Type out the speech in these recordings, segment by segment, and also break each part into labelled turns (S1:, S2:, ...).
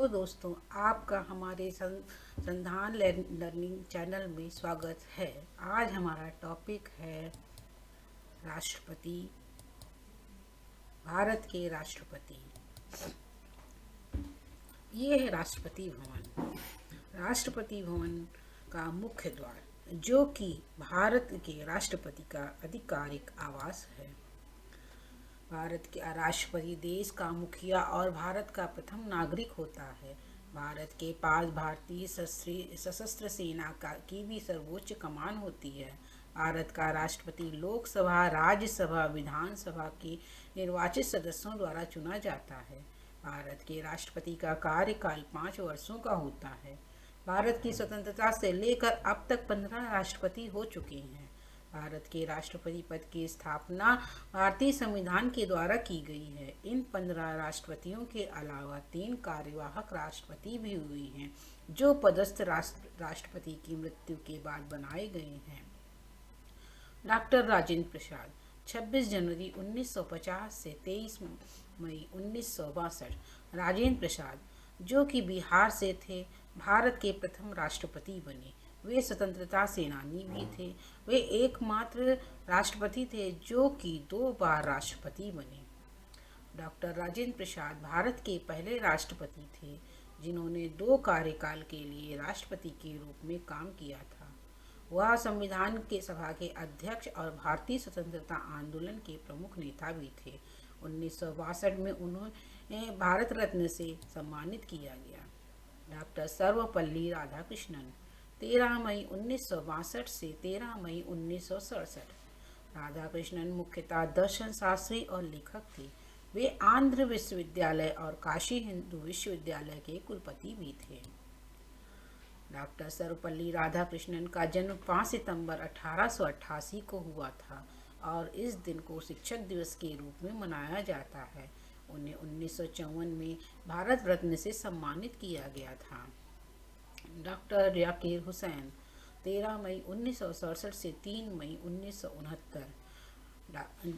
S1: Hello दोस्तों, आपका हमारे संधान लर्निंग चैनल में स्वागत है। आज हमारा टॉपिक है राष्ट्रपति, भारत के राष्ट्रपति। ये है राष्ट्रपति भवन। राष्ट्रपति भवन का मुख्य द्वार, जो कि भारत के राष्ट्रपति का आधिकारिक आवास है। भारत के राष्ट्रपति देश का मुखिया और भारत का प्रथम नागरिक होता है। भारत के पास भारतीय सशस्त्र सेना की भी सर्वोच्च कमान होती है। भारत का राष्ट्रपति लोकसभा, राज्यसभा, विधानसभा के निर्वाचित सदस्यों द्वारा चुना जाता है। भारत के राष्ट्रपति का कार्यकाल 5 वर्षों का होता है। भारत की स्वतंत्रता से लेकर अब तक 15 राष्ट्रपति हो चुके हैं। भारत के राष्ट्रपति पद की स्थापना भारतीय संविधान के द्वारा की गई है। इन 15 राष्ट्रपतियों के अलावा 3 कार्यवाहक राष्ट्रपति भी हुए हैं, जो पदस्थ राष्ट्रपति की मृत्यु के बाद बनाए गए हैं। डॉक्टर राजेंद्र प्रसाद, 26 जनवरी 1950 से 23 मई 1962। राजेंद्र प्रसाद, जो कि बिहार से थे, भारत के प्रथम राष्ट्रपति बने। वे स्वतंत्रता सेनानी भी थे। वे एकमात्र राष्ट्रपति थे जो कि 2 बार राष्ट्रपति बने। डॉक्टर राजेंद्र प्रसाद भारत के पहले राष्ट्रपति थे जिन्होंने 2 कार्यकाल के लिए राष्ट्रपति के रूप में काम किया था। वह संविधान के सभा के अध्यक्ष और भारतीय स्वतंत्रता आंदोलन के प्रमुख नेता भी थे। 1962 में उन्हें भारत रत्न से सम्मानित किया गया। डॉक्टर सर्वपल्ली राधाकृष्णन, 13 मई 1962 से 13 मई 1967। राधाकृष्णन मुख्यतः दर्शन शास्त्री और लेखक थे। वे आंध्र विश्वविद्यालय और काशी हिंदू विश्वविद्यालय के कुलपति भी थे। डॉक्टर सर्वपल्ली राधाकृष्णन का जन्म 5 सितंबर 1888 को हुआ था और इस दिन को शिक्षक दिवस के रूप में मनाया जाता है। उन्हें 1954 में भारत रत्न से सम्मानित किया गया था। डॉक्टर जाकिर हुसैन, 13 मई 1967 से 3 मई 1969।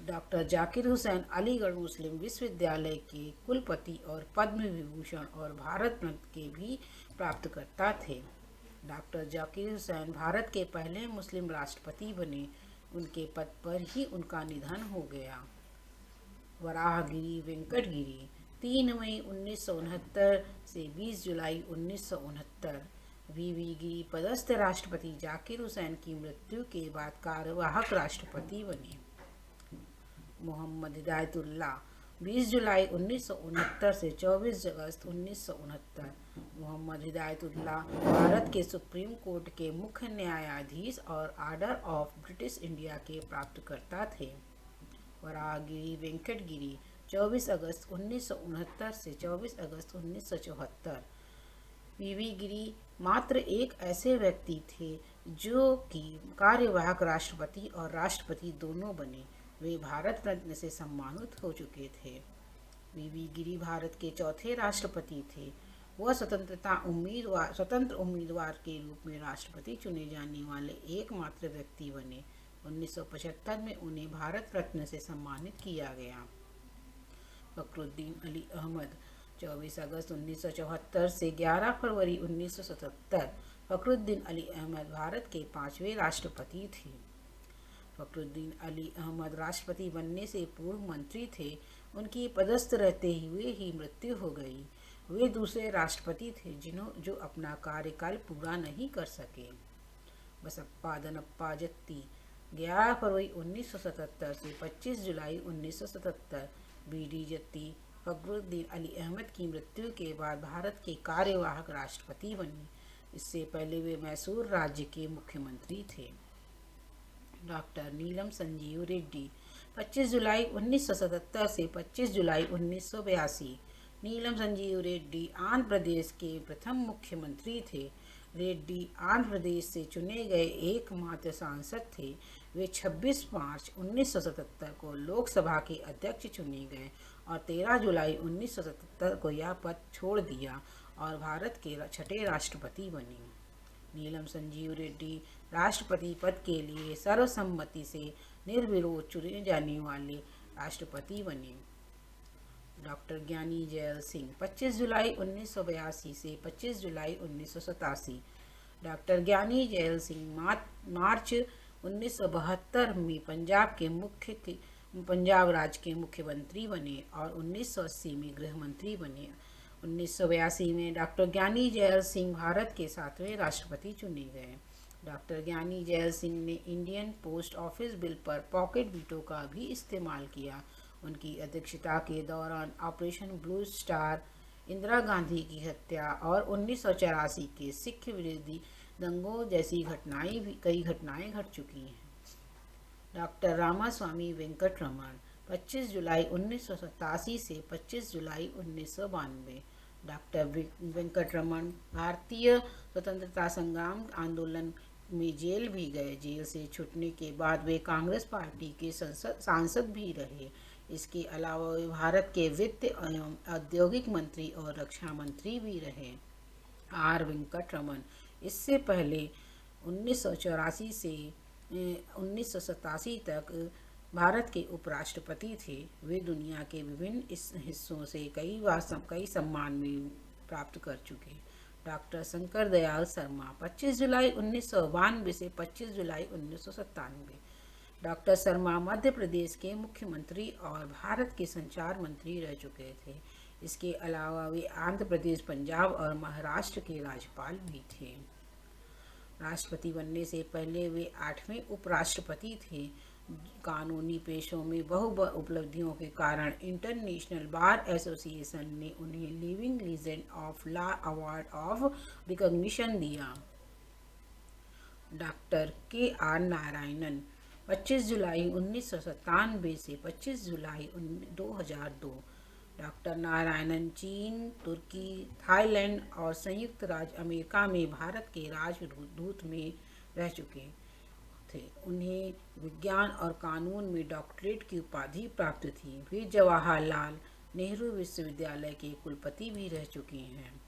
S1: डॉक्टर जाकिर हुसैन अलीगढ़ मुस्लिम विश्वविद्यालय के कुलपति और पद्म विभूषण और भारत रत्न के भी प्राप्तकर्ता थे। डॉक्टर जाकिर हुसैन भारत के पहले मुस्लिम राष्ट्रपति बने। उनके पद पर ही उनका निधन हो गया। वराहगिरी वेंकटगिरी, 3 मई 1969 से 20 जुलाई 1969। वीवी गिरी पदस्थ राष्ट्रपति जाकिर हुसैन की मृत्यु के बाद कार्यवाहक राष्ट्रपति बने। मोहम्मद हिदायतुल्लाह, 20 जुलाई 1969 से 24 अगस्त 1969। मोहम्मद हिदायतुल्लाह भारत के सुप्रीम कोर्ट के मुख्य न्यायाधीश और ऑर्डर ऑफ ब्रिटिश इंडिया के प्राप्तकर्ता थे। वराहगिरी वेंकटगिरी, 24 अगस्त 1969 से 24 अगस्त 1974। वीवी गिरी मात्र एक ऐसे व्यक्ति थे जो कि कार्यवाहक राष्ट्रपति और राष्ट्रपति दोनों बने। वे भारत रत्न से सम्मानित हो चुके थे। वीवी गिरी भारत के चौथे राष्ट्रपति थे। वह स्वतंत्र उम्मीदवार के रूप में राष्ट्रपति चुने जाने वाले एकमात्र व्यक्ति बने। 1975 में उन्हें भारत रत्न से सम्मानित किया गया। फखरुद्दीन अली अहमद, 24 अगस्त 1974 से 11 फरवरी 1977। फखरुद्दीन अली अहमद भारत के 5वें राष्ट्रपति थे। फखरुद्दीन अली अहमद राष्ट्रपति बनने से पूर्व मंत्री थे। उनकी पदस्थ रहते हुए ही मृत्यु हो गई। वे दूसरे राष्ट्रपति थे जो अपना कार्यकाल पूरा नहीं कर सके। बसप्पा दनप्पा जत्ती, 11 फरवरी 1977 से 25 जुलाई 1977। बीडी जत्ती फखरुद्दीन अली अहमद की मृत्यु के बाद भारत के कार्यवाहक राष्ट्रपति बने। इससे पहले वे मैसूर राज्य के मुख्यमंत्री थे। डॉक्टर नीलम संजीव रेड्डी, 25 जुलाई 1977 से 25 जुलाई 1982। नीलम संजीव रेड्डी आंध्र प्रदेश के प्रथम मुख्यमंत्री थे। रेड्डी आंध्र प्रदेश से चुने गए एकमात्र सांसद थे। वे 26 मार्च 1977 को लोकसभा के अध्यक्ष चुने गए और 13 जुलाई 1977 को यह पद छोड़ दिया और भारत के 6ठे राष्ट्रपति बने। नीलम संजीव रेड्डी राष्ट्रपति पद के लिए सर्वसम्मति से निर्विरोध चुने जाने वाले राष्ट्रपति बने। डॉक्टर ज्ञानी जैल सिंह 25 जुलाई 1982 से 25 जुलाई 1987। डॉक्टर ज्ञानी जैल सिंह मार्च 1972 में पंजाब राज्य के मुख्यमंत्री बने और 1980 में गृह मंत्री बने। 1982 में डॉक्टर ज्ञानी जैल सिंह भारत के 7वें राष्ट्रपति चुने गए। डॉक्टर ज्ञानी जैल सिंह ने इंडियन पोस्ट ऑफिस बिल पर पॉकेट वीटो का भी इस्तेमाल किया। उनकी अध्यक्षता के दौरान operation blue star, Indira Gandhi की हत्या और 1984 के सिख विरोधी दंगों जैसी कई घटनाएं घट चुकी हैं। डॉक्टर रामास्वामी वेंकटरमण 25 जुलाई 1987 से 25 जुलाई 1992। डॉक्टर वेंकटरमण भारतीय स्वतंत्रता संग्राम आंदोलन में जेल भी गए। जेल से छूटने के बाद वे कांग्रेस पार्टी के सांसद भी रहे। इसके अलावा वे भारत के वित्त एवं औद्योगिक मंत्री और रक्षा मंत्री भी रहे। आर वेंकटरमण इससे पहले 1984 से 1987 तक भारत के उपराष्ट्रपति थे। वे दुनिया के विभिन्न हिस्सों से कई सम्मान भी प्राप्त कर चुके। डॉक्टर शंकर दयाल शर्मा 25 जुलाई 1992 से 25 जुलाई 1997। डॉक्टर शर्मा मध्य प्रदेश के मुख्यमंत्री और भारत के संचार मंत्री रह चुके थे। इसके अलावा वे आंध्र प्रदेश, पंजाब और महाराष्ट्र के राज्यपाल भी थे। राष्ट्रपति बनने से पहले वे 8वें उपराष्ट्रपति थे। कानूनी पेशों में बहु उपलब्धियों के कारण इंटरनेशनल बार एसोसिएशन ने उन्हें living legend of law award of recognition दिया। Doctor K R. नारायणन 25 जुलाई 1997 से 25 जुलाई 2002। डॉक्टर नारायणन चीन, तुर्की, थाईलैंड और संयुक्त राज्य अमेरिका में भारत के राजदूत में रह चुके थे। उन्हें विज्ञान और कानून में डॉक्टरेट की उपाधि प्राप्त थी। वे जवाहरलाल नेहरू विश्वविद्यालय के कुलपति भी रह चुके हैं।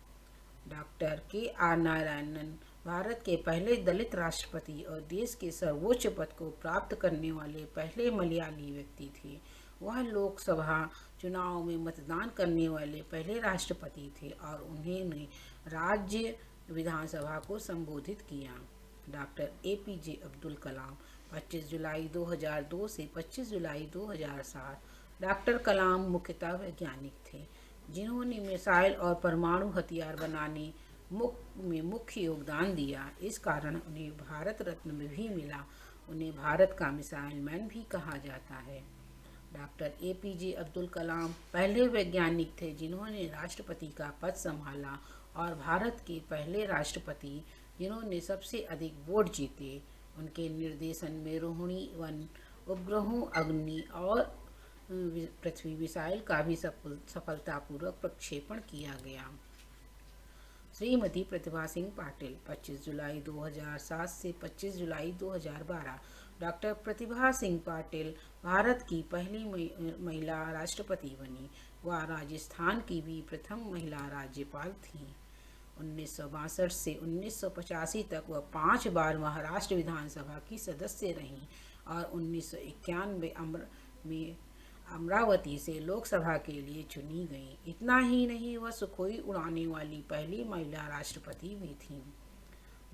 S1: Doctor K R. नारायणन भारत के पहले दलित राष्ट्रपति और देश के सर्वोच्च पद को प्राप्त करने वाले पहले मलयाली व्यक्ति थे। वह लोकसभा चुनाव में मतदान करने वाले पहले राष्ट्रपति थे और उन्होंने राज्य विधानसभा को संबोधित किया। Doctor A P J. अब्दुल कलाम 25 जुलाई 2002 से 25 जुलाई 2007। डॉक्टर कलाम मुख्यतः वैज्ञानिक थे, जिन्होंने मिसाइल और परमाणु हथियार बनाने में मुख्य योगदान दिया। इस कारण उन्हें भारत रत्न भी मिला। उन्हें भारत का मिसाइल मैन भी कहा जाता है। Doctor A P J. अब्दुल कलाम पहले वैज्ञानिक थे जिन्होंने राष्ट्रपति का पद संभाला और भारत के पहले राष्ट्रपति जिन्होंने सबसे अधिक वोट जीते। उनके निर्देशन में रोहिणी 1 उपग्रहों, अग्नि और पृथ्वी मिसाइल का भी सफलतापूर्वक प्रक्षेपण किया गया। श्रीमती प्रतिभा सिंह पाटिल 25 जुलाई 2007 से 25 जुलाई 2012। डॉक्टर प्रतिभा सिंह पाटिल भारत की पहली महिला राष्ट्रपति बनी। वह राजस्थान की भी प्रथम महिला राज्यपाल थीं। 1962 से 1985 तक वह 5 बार महाराष्ट्र विधानसभा की सदस्य रहीं और 1991 में अमरावती से लोकसभा के लिए चुनी गईं। इतना ही नहीं, वह सुखोई उड़ाने वाली पहली महिला राष्ट्रपति भी थीं।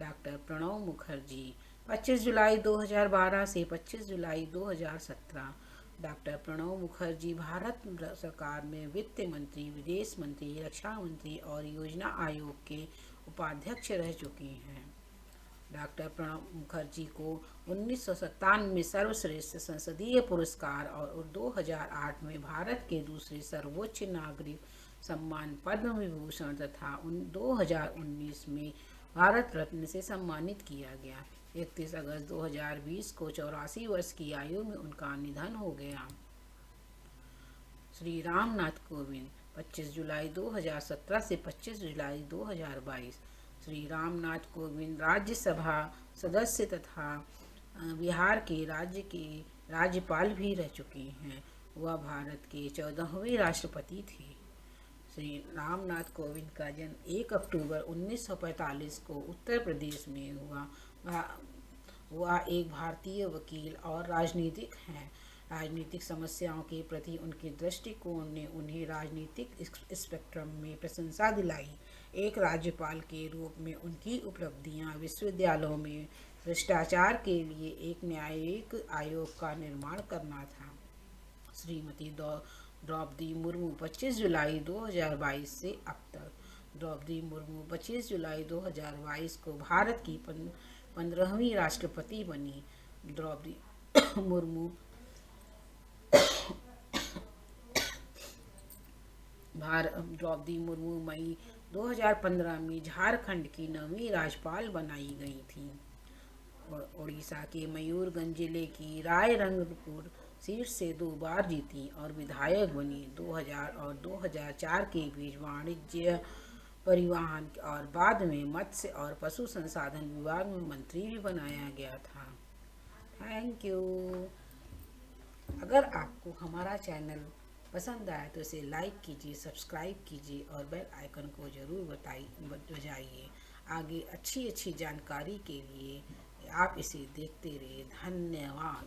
S1: डॉक्टर प्रणब मुखर्जी 25 जुलाई 2012 से 25 जुलाई 2017। डॉक्टर प्रणब मुखर्जी भारत सरकार में वित्त मंत्री, विदेश मंत्री, रक्षा मंत्री और योजना आयोग के उपाध्यक्ष रह चुके हैं। डॉक्टर प्रणब मुखर्जी को 1997 में सर्वश्रेष्ठ संसदीय पुरस्कार और 2008 में भारत के दूसरे सर्वोच्च नागरिक सम्मान पद्म विभूषण तथा 2019 में भारत रत्न से सम्मानित किया गया। 31 अगस्त 2020 को 84 वर्ष की आयु में उनका निधन हो गया। श्री रामनाथ कोविंद 25 जुलाई 2017 से 25 जुलाई 2022। श्री रामनाथ कोविंद राज्यसभा सदस्य तथा बिहार के राज्यपाल भी रह चुके हैं। वह भारत के 14वें राष्ट्रपति थे। श्री रामनाथ कोविंद का जन्म 1 अक्टूबर 1945 को उत्तर प्रदेश में हुआ। वह एक भारतीय वकील और राजनीतिक हैं। राजनीतिक समस्याओं के प्रति उनके दृष्टिकोण ने उन्हें राजनीतिक स्पेक्ट्रम में प्रशंसा दिलाई। एक राज्यपाल के रूप में उनकी उपलब्धियां विश्वविद्यालयों में भ्रष्टाचार के लिए एक न्यायिक आयोग का निर्माण करना था। श्रीमती द्रौपदी मुर्मू 25 जुलाई 2022 से अब तक। द्रौपदी मुर्मू 25 जुलाई 2022 को भारत की 15वीं राष्ट्रपति बनी। द्रौपदी मुर्मू मई 2015 में झारखंड की 9वीं राज्यपाल बनाई गई थी। उड़ीसा के मयूरभंज जिले की रायरंगपुर सीट से 2 बार जीती और विधायक बनी। 2000 और 2004 के बीच वाणिज्य, परिवहन और बाद में मत्स्य और पशु संसाधन विभाग में मंत्री भी बनाया गया था। Thank you. अगर आपको हमारा चैनल पसंद आए तो इसे लाइक कीजिए, सब्सक्राइब कीजिए और बेल आइकन को ज़रूर बजाइए। आगे अच्छी जानकारी के लिए आप इसे देखते रहिए। धन्यवाद।